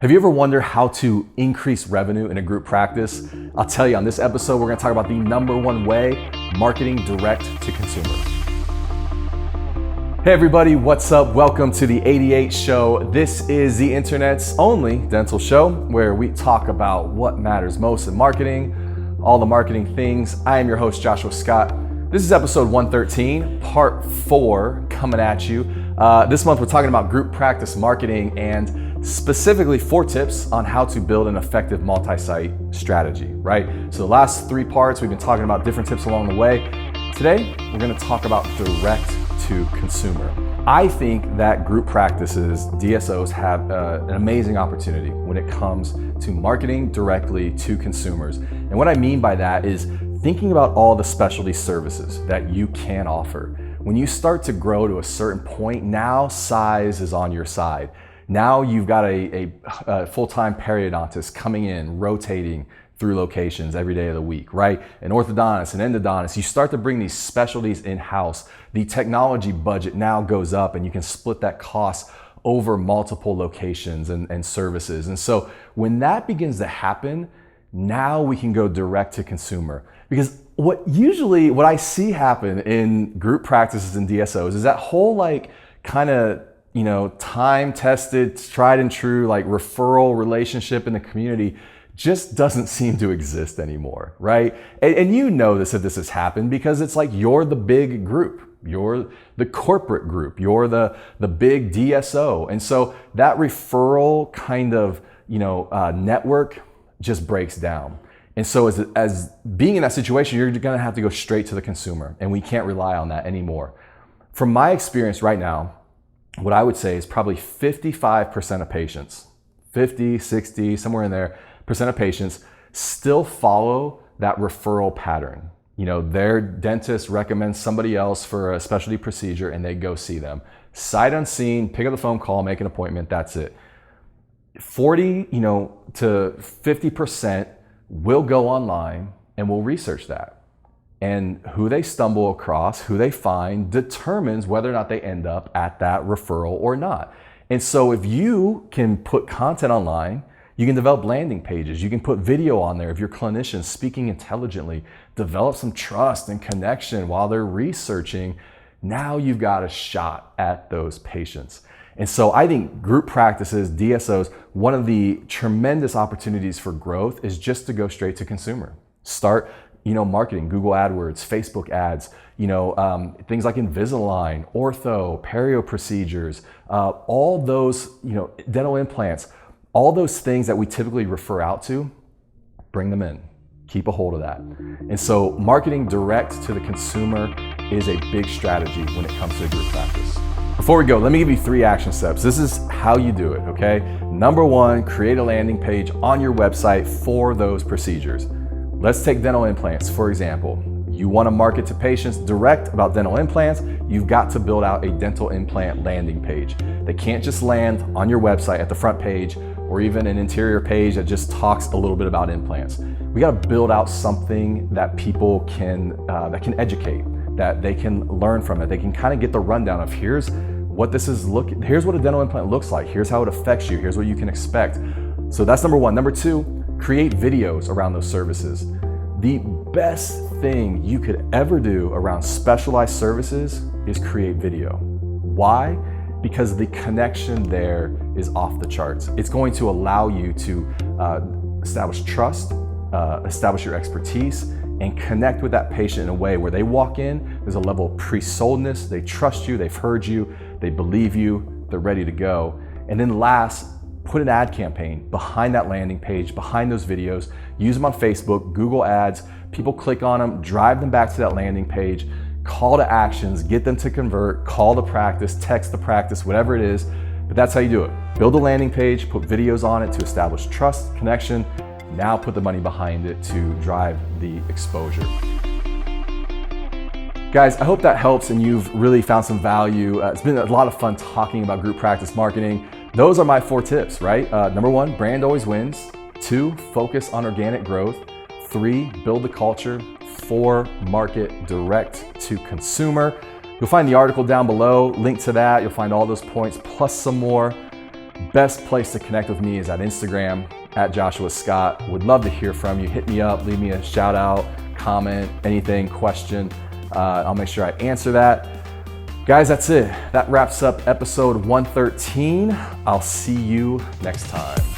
Have you ever wondered how to increase revenue in a group practice? I'll tell you, on this episode, we're gonna talk about the #1 way, marketing direct to consumer. Hey everybody, what's up? Welcome to the 88 Show. This is the internet's only dental show where we talk about what matters most in marketing, all the marketing things. I am your host, Joshua Scott. This is episode 113, part 4 coming at you. This month we're talking about group practice marketing and specifically 4 tips on how to build an effective multi-site strategy, right? So the last 3 parts, we've been talking about different tips along the way. Today, we're gonna talk about direct to consumer. I think that group practices, DSOs, have an amazing opportunity when it comes to marketing directly to consumers. And what I mean by that is thinking about all the specialty services that you can offer. When you start to grow to a certain point, now size is on your side. Now you've got a full-time periodontist coming in, rotating through locations every day of the week, right? An orthodontist, an endodontist. You start to bring these specialties in-house. The technology budget now goes up and you can split that cost over multiple locations and services. And so when that begins to happen, now we can go direct to consumer. Because what I see happen in group practices and DSOs is that whole kind of time-tested, tried and true, referral relationship in the community just doesn't seem to exist anymore, right? And you know this if this has happened because it's like you're the big group, you're the corporate group, you're the big DSO. And so that referral kind of, network just breaks down. And so as being in that situation, you're gonna have to go straight to the consumer, and we can't rely on that anymore. From my experience right now, what I would say is probably 55% of patients, 50, 60, somewhere in there, percent of patients still follow that referral pattern. Their dentist recommends somebody else for a specialty procedure and they go see them. Sight unseen, pick up the phone call, make an appointment, that's it. 40, to 50% will go online and will research that. And who they stumble across, who they find, determines whether or not they end up at that referral or not. And so if you can put content online, you can develop landing pages, you can put video on there of your clinicians speaking intelligently, develop some trust and connection while they're researching. Now you've got a shot at those patients. And so I think group practices, DSOs, one of the tremendous opportunities for growth is just to go straight to consumer. Start marketing, Google AdWords, Facebook ads, things like Invisalign, ortho, perio procedures, all those, dental implants, all those things that we typically refer out to, bring them in, keep a hold of that. And so marketing direct to the consumer is a big strategy when it comes to group practice. Before we go, let me give you 3 action steps. This is how you do it, okay? #1, create a landing page on your website for those procedures. Let's take dental implants, for example. You want to market to patients direct about dental implants, you've got to build out a dental implant landing page. They can't just land on your website at the front page or even an interior page that just talks a little bit about implants. We got to build out something that people can educate, that they can learn from it. They can kind of get the rundown of here's what a dental implant looks like. Here's how it affects you. Here's what you can expect. So that's #1. #2, create videos around those services. The best thing you could ever do around specialized services is create video. Why? Because the connection there is off the charts. It's going to allow you to establish trust, establish your expertise, and connect with that patient in a way where they walk in, there's a level of pre-soldness, they trust you, they've heard you, they believe you, they're ready to go. And then last, put an ad campaign behind that landing page, behind those videos, use them on Facebook, Google Ads, people click on them, drive them back to that landing page, call to actions, get them to convert, call the practice, text the practice, whatever it is, but that's how you do it. Build a landing page, put videos on it to establish trust, connection, now put the money behind it to drive the exposure. Guys, I hope that helps and you've really found some value. It's been a lot of fun talking about group practice marketing. Those are my 4 tips, right? #1, brand always wins. 2, focus on organic growth. 3, build the culture. 4, market direct to consumer. You'll find the article down below, link to that. You'll find all those points plus some more. best place to connect with me is at Instagram, at Joshua Scott. Would love to hear from you. Hit me up, leave me a shout out, comment, anything, question. I'll make sure I answer that. Guys, that's it. That wraps up episode 113. I'll see you next time.